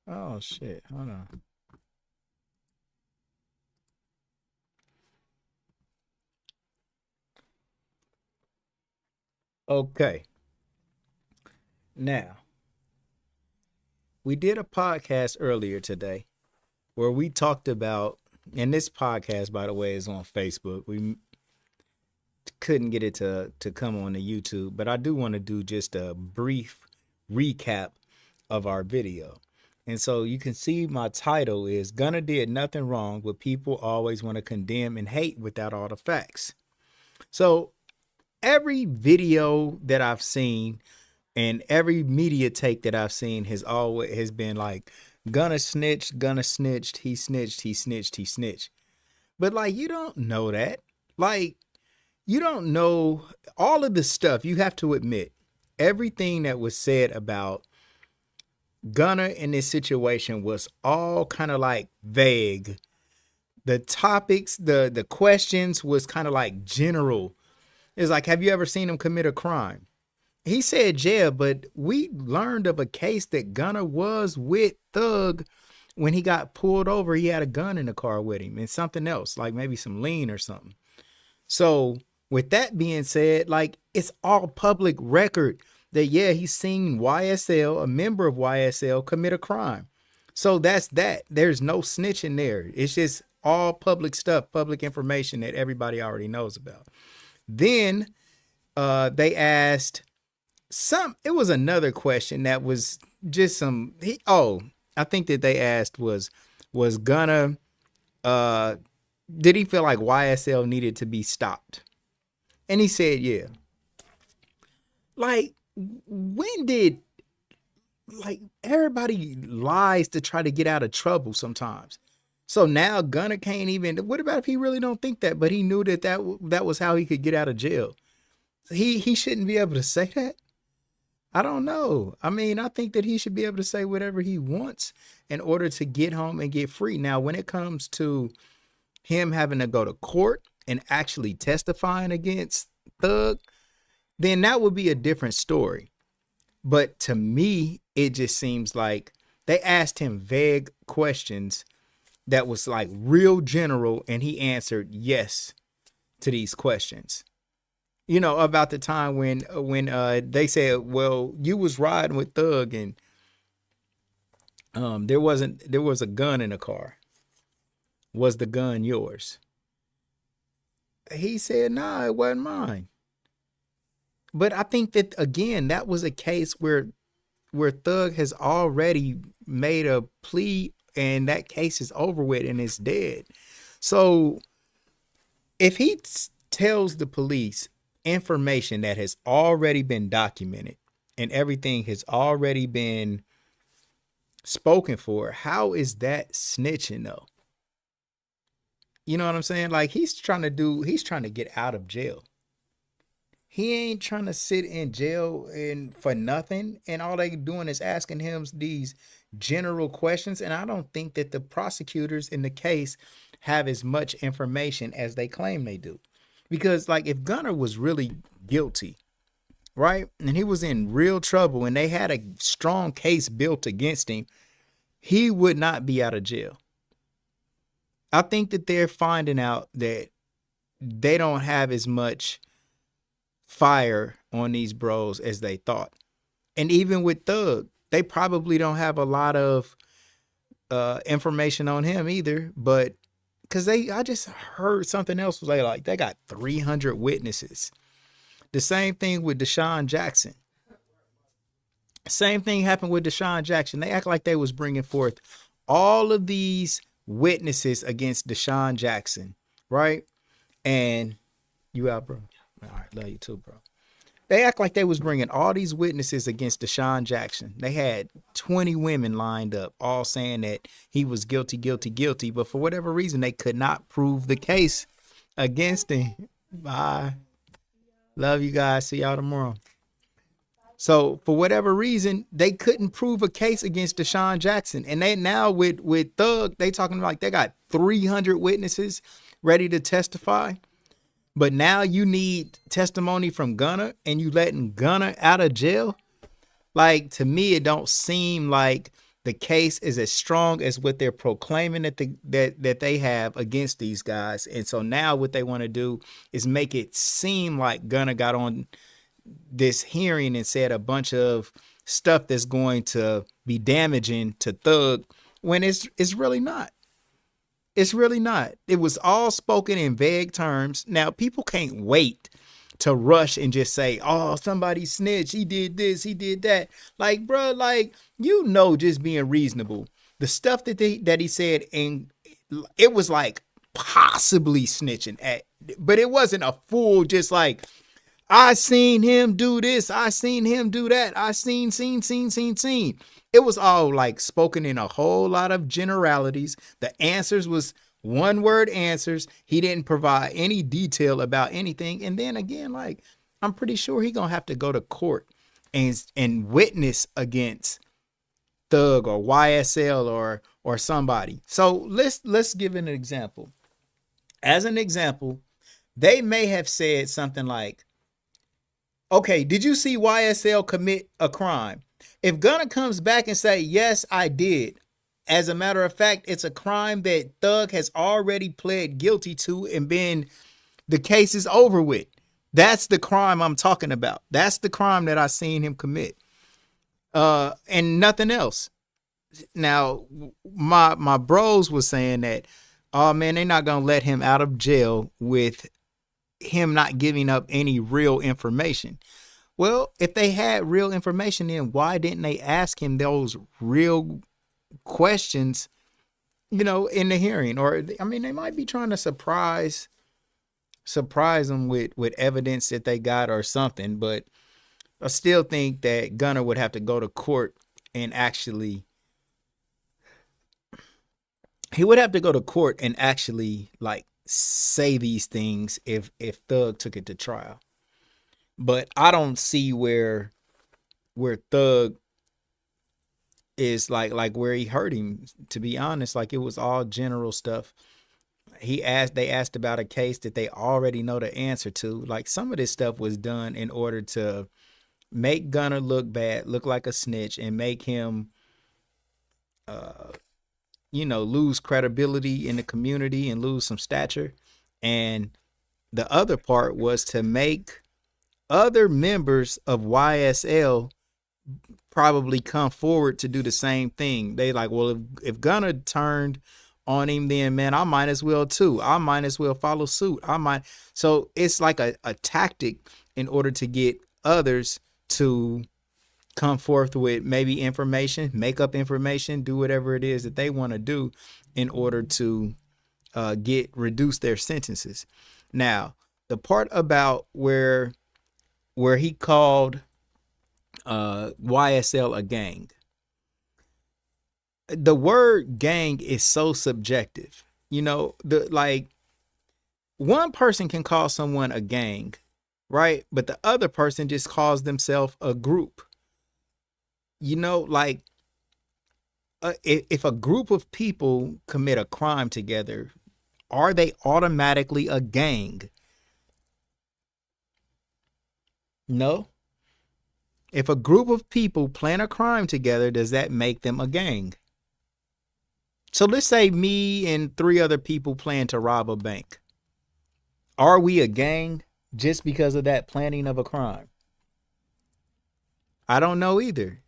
Oh shit. Hold on. Okay. Now, we did a podcast earlier today where we talked about, and this podcast, by the way, is on Facebook. We couldn't get it to come on the YouTube, but I do want to do just a brief recap of our video. And so you can see my title is Gunna Did Nothing Wrong, but people always want to condemn and hate without all the facts. So every video that I've seen and every media take that I've seen has been like Gunna snitched, he snitched, he snitched, he snitched. But like you don't know that. Like you don't know all of the stuff. You have to admit everything that was said about Gunna in this situation was all kind of like vague. The topics, the questions was kind of like general. It's like, have you ever seen him commit a crime? He said jail, but we learned of a case that Gunna was with Thug when he got pulled over. He had a gun in the car with him and something else, like maybe some lean or something. So, with that being said, like it's all public record that yeah, he's seen YSL, a member of YSL, commit a crime. So that's that. There's no snitching there. It's just all public stuff, public information that everybody already knows about. Then they asked it was another question that was just I think that they asked was Gunna uh did he feel like YSL needed to be stopped? And he said, yeah. Like, when did like everybody lies to try to get out of trouble sometimes? So now Gunna can't even. What about if he really don't think that, but he knew that was how he could get out of jail? He shouldn't be able to say that. I don't know. I mean, I think that he should be able to say whatever he wants in order to get home and get free. Now, when it comes to him having to go to court and actually testifying against Thug, then that would be a different story. But to me, it just seems like they asked him vague questions that was like real general, and he answered yes to these questions. You know, about the time when they said, "Well, you was riding with Thug, and there was a gun in the car. Was the gun yours?" He said, "Nah, it wasn't mine." But I think that again, that was a case where Thug has already made a plea and that case is over with and it's dead. So if he tells the police information that has already been documented and everything has already been spoken for, how is that snitching though? You know what I'm saying? Like he's trying to get out of jail. He ain't trying to sit in jail and for nothing. And all they doing is asking him these general questions. And I don't think that the prosecutors in the case have as much information as they claim they do. Because like if Gunner was really guilty, right? And he was in real trouble and they had a strong case built against him, he would not be out of jail. I think that they're finding out that they don't have as much fire on these bros as they thought. And even with Thug, they probably don't have a lot of information on him either. But because I just heard something else was like they got 300 witnesses. The same thing with Deshaun Jackson. Same thing happened with Deshaun Jackson. They act like they was bringing forth all of these witnesses against Deshaun Jackson, right? And you out, bro. All right, love you too, bro. They act like they was bringing all these witnesses against Deshaun Jackson. They had 20 women lined up, all saying that he was guilty, guilty, guilty. But for whatever reason, they could not prove the case against him. Bye. Love you guys. See y'all tomorrow. So for whatever reason, they couldn't prove a case against Deshaun Jackson. And they now with Thug, they talking like they got 300 witnesses ready to testify. But now you need testimony from Gunna and you letting Gunna out of jail. Like to me, it don't seem like the case is as strong as what they're proclaiming that they have against these guys. And so now what they want to do is make it seem like Gunna got on this hearing and said a bunch of stuff that's going to be damaging to Thug when it's really not. It's really not. It was all spoken in vague terms. Now, people can't wait to rush and just say, oh, somebody snitched. He did this. He did that. Like, bro, like, just being reasonable. The stuff that he said, and it was like possibly snitching at, but it wasn't a full just like, I seen him do this. I seen him do that. I seen. It was all like spoken in a whole lot of generalities. The answers was one word answers. He didn't provide any detail about anything. And then again, like, I'm pretty sure he gonna have to go to court and witness against Thug or YSL or somebody. So let's give an example. As an example, they may have said something like, okay, did you see YSL commit a crime? If Gunna comes back and say, yes, I did. As a matter of fact, it's a crime that Thug has already pled guilty to and the case is over with. That's the crime I'm talking about. That's the crime that I seen him commit. And nothing else. Now, my bros was saying that, oh man, they're not gonna let him out of jail with him not giving up any real information. Well, if they had real information, then why didn't they ask him those real questions, in the hearing? Or, I mean, they might be trying to surprise them with evidence that they got or something. But I still think that Gunna would have to go to court and actually, like say these things if Thug took it to trial. But I don't see where Thug is like where he hurt him, to be honest. Like, it was all general stuff. They asked about a case that they already know the answer to. Like, some of this stuff was done in order to make Gunna look bad, look like a snitch, and make him lose credibility in the community and lose some stature. And the other part was to make other members of YSL probably come forward to do the same thing. They like, well, if Gunna turned on him, then man, I might as well too. I might as well follow suit. So it's like a tactic in order to get others to come forth with maybe information, make up information, do whatever it is that they want to do in order to reduce their sentences. Now, the part about where he called YSL a gang. The word gang is so subjective. One person can call someone a gang, right? But the other person just calls themselves a group. If a group of people commit a crime together, are they automatically a gang? No. If a group of people plan a crime together, does that make them a gang? So let's say me and 3 other people plan to rob a bank. Are we a gang just because of that planning of a crime? I don't know either.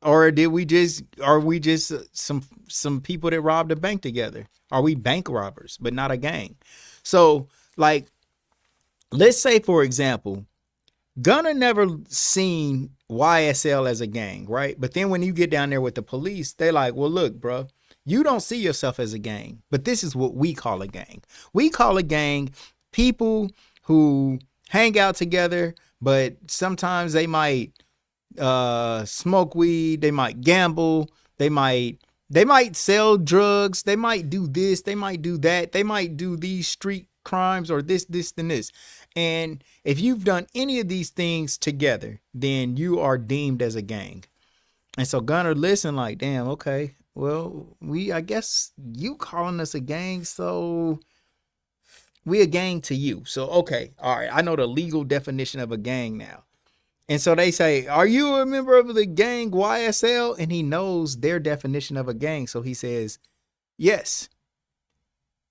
Or are we just some people that robbed a bank together? Are we bank robbers, but not a gang? So, like, let's say, for example, Gunna never seen YSL as a gang, right? But then when you get down there with the police, they're like, well, look, bro, you don't see yourself as a gang, but this is what we call a gang. We call a gang people who hang out together, but sometimes they might smoke weed, they might gamble, they might sell drugs, they might do this, they might do that, they might do these street crimes or this, and this. And if you've done any of these things together, then you are deemed as a gang. And so Gunna listened like, damn, okay, well, I guess you calling us a gang, so we a gang to you. So, okay, all right, I know the legal definition of a gang now. And so they say, "Are you a member of the gang YSL?" And he knows their definition of a gang. So he says, "Yes,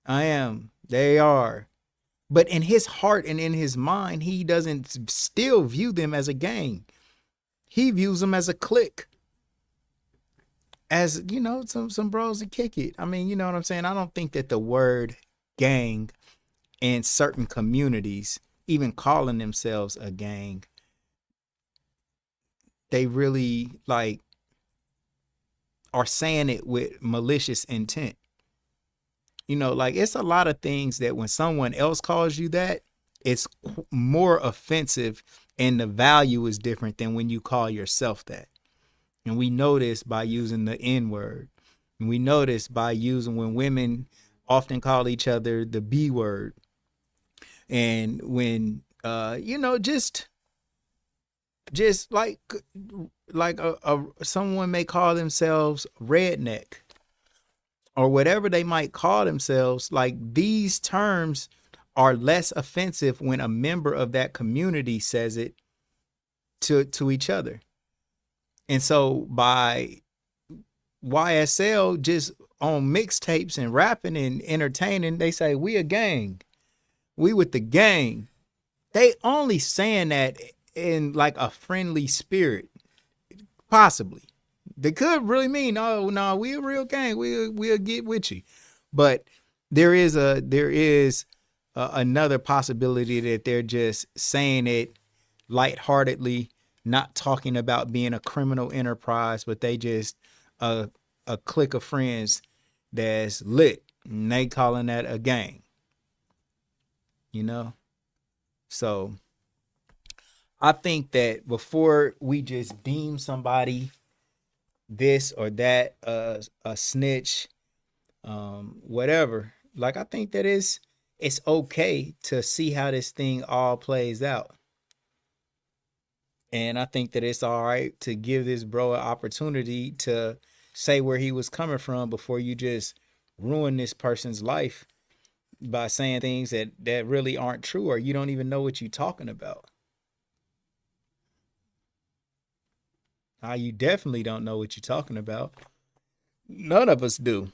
I am. They are." But in his heart and in his mind, he doesn't still view them as a gang. He views them as a clique, as some bros that kick it. I mean, you know what I'm saying? I don't think that the word gang in certain communities, even calling themselves a gang, they really like are saying it with malicious intent. Like it's a lot of things that when someone else calls you that, it's more offensive and the value is different than when you call yourself that. And we know this by using the N word. And we know this by using when women often call each other the B word. And when just like someone may call themselves redneck or whatever they might call themselves, like these terms are less offensive when a member of that community says it to each other. And so by YSL just on mixtapes and rapping and entertaining, they say we a gang. We with the gang. They only saying that in like a friendly spirit, possibly. They could really mean, oh no, we a real gang. We'll get with you. But there is another possibility that they're just saying it lightheartedly, not talking about being a criminal enterprise, but they just a clique of friends that's lit, and they calling that a gang. You know, so I think that before we just deem somebody this or that, a snitch, whatever, like I think that it's okay to see how this thing all plays out. And I think that it's all right to give this bro an opportunity to say where he was coming from before you just ruin this person's life by saying things that really aren't true, or you don't even know what you're talking about. You definitely don't know what you're talking about. None of us do.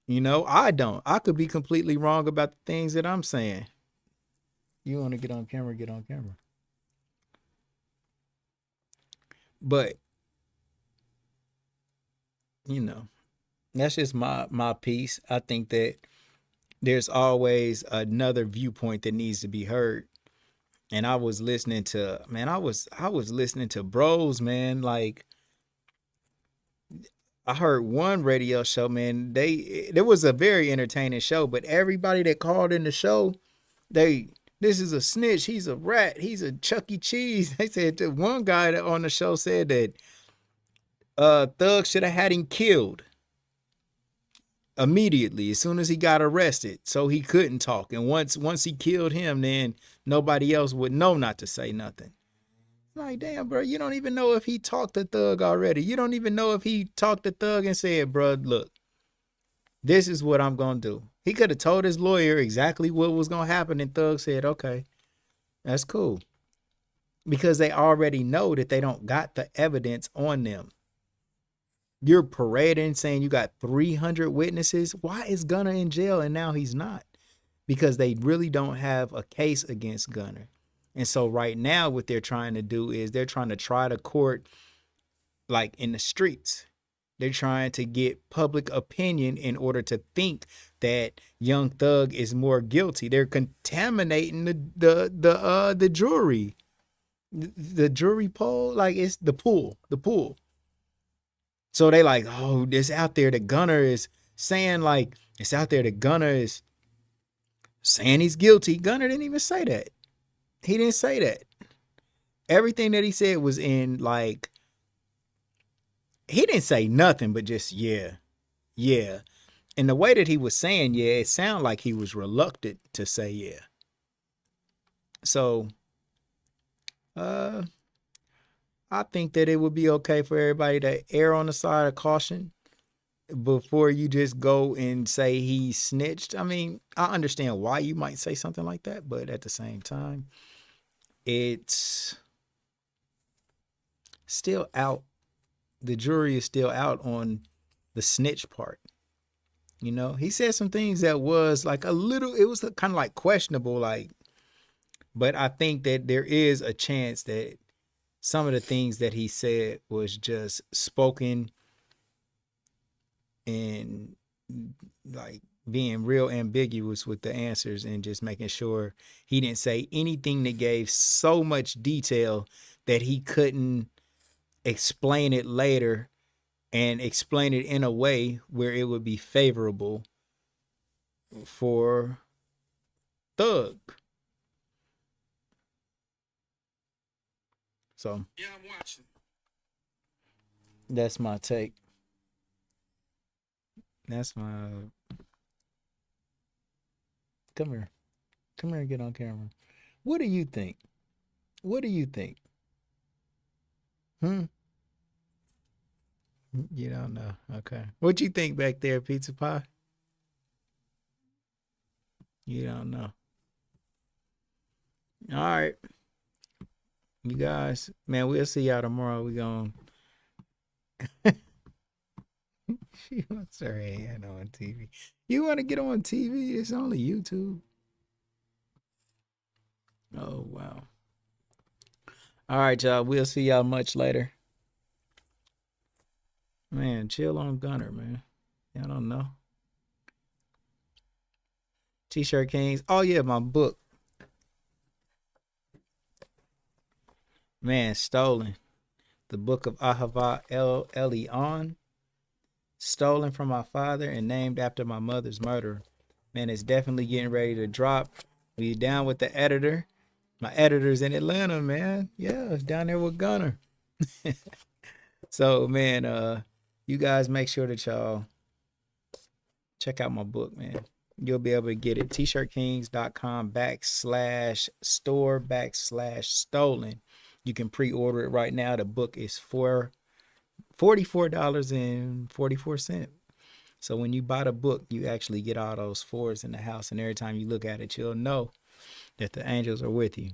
I don't. I could be completely wrong about the things that I'm saying. You want to get on camera, get on camera. But, you know, that's just my piece. I think that there's always another viewpoint that needs to be heard. And I was listening to, man, I was listening to bros, man. Like I heard one radio show, man. There was a very entertaining show, but everybody that called in the show, they this is a snitch, he's a rat, he's a Chuck E. Cheese. They said that one guy that on the show said that Thug should have had him killed immediately as soon as he got arrested, so he couldn't talk. And once he killed him, then nobody else would know not to say nothing. Like, damn, bro, you don't even know if he talked to Thug already. You don't even know if he talked to Thug and said, bro, look, this is what I'm going to do. He could have told his lawyer exactly what was going to happen, and Thug said, okay, that's cool. Because they already know that they don't got the evidence on them. You're parading saying you got 300 witnesses. Why is Gunna in jail and now he's not? Because they really don't have a case against Gunna. And so right now what they're trying to do is they're trying to try to court like in the streets. They're trying to get public opinion in order to think that Young Thug is more guilty. They're contaminating the jury. The jury poll, like it's the pool. So they like, oh, it's out there that Gunna is saying, like, it's out there that Gunna is saying he's guilty. Gunna didn't even say that. He didn't say that. Everything that he said was in like, he didn't say nothing but just yeah. And the way that he was saying yeah, it sounded like he was reluctant to say yeah. So I think that it would be okay for everybody to err on the side of caution before you just go and say he snitched. I mean, I understand why you might say something like that, but at the same time, it's still out. The jury is still out on the snitch part. You know, he said some things that was like a little, it was kind of like questionable, like, but I think that there is a chance that some of the things that he said was just spoken and like being real ambiguous with the answers and just making sure he didn't say anything that gave so much detail that he couldn't explain it later and explain it in a way where it would be favorable for Thug. So yeah, I'm watching. That's my take. That's my come here. Come here and get on camera. What do you think? What do you think? Hmm? You don't know. Okay. What you think back there, pizza pie? You don't know. All right. You guys, man, we'll see y'all tomorrow. We going she wants her hand on TV. You want to get on TV? It's only YouTube. Oh wow. All right, y'all. We'll see y'all much later. Man, chill on Gunner, man. I don't know. T-shirt Kings. Oh yeah, my book. Man, stolen. The book of Ahava Elyon. Stolen from my father and named after my mother's murderer. Man, it's definitely getting ready to drop. We down with the editor. My editor's in Atlanta, man. Yeah, it's down there with Gunner. So, man, you guys make sure that y'all check out my book, man. You'll be able to get it. tshirtkings.com/store/stolen. You can pre-order it right now. The book is for $44.44. So when you buy the book, you actually get all those fours in the house. And every time you look at it, you'll know that the angels are with you.